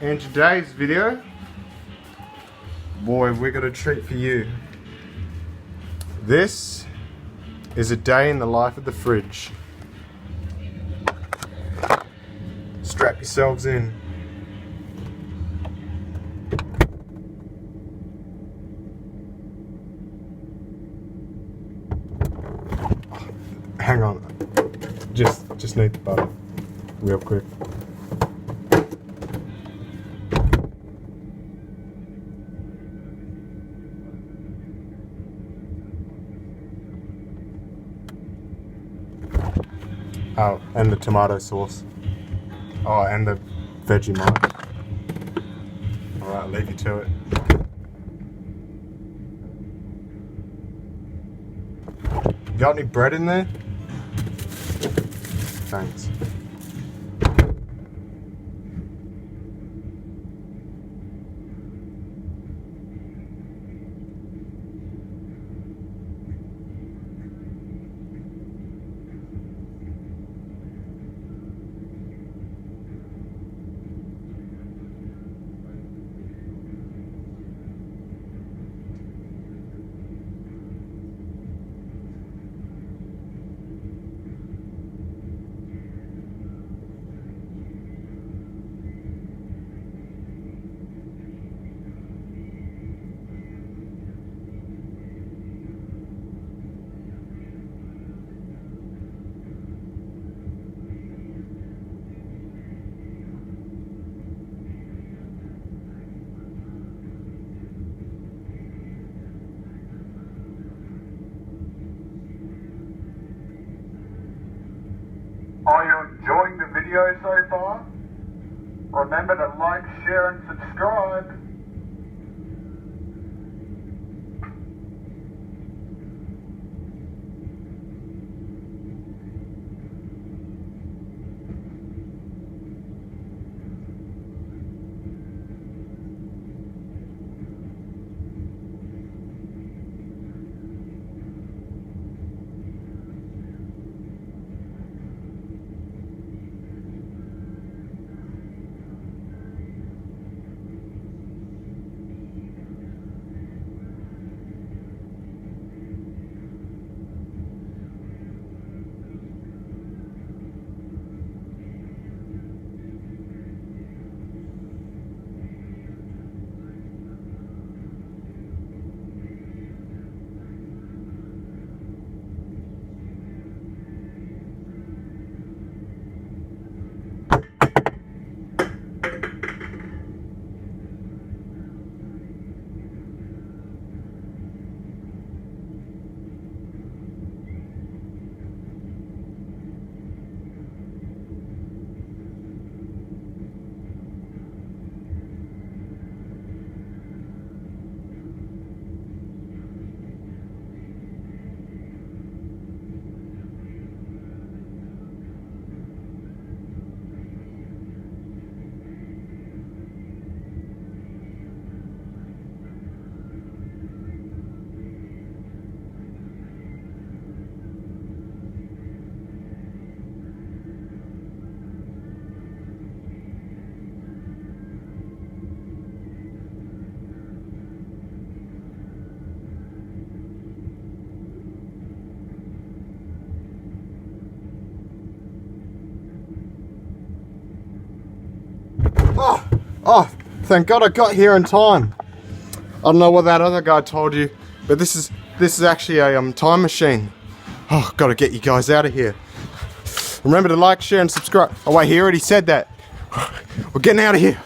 And today's video, boy, we got a treat for you. This is a day in the life of the fridge. Strap yourselves in. Hang on, just need the butter real quick. Oh, and the tomato sauce. Oh, and the Vegemite. Alright, leave you to it. You got any bread in there? Thanks. Are you enjoying the video so far? Remember to like, share and subscribe. Oh, thank God I got here in time. I don't know what that other guy told you, but this is actually a time machine. Oh, gotta get you guys out of here. Remember to like, share and subscribe. Oh wait, he already said that. We're getting out of here.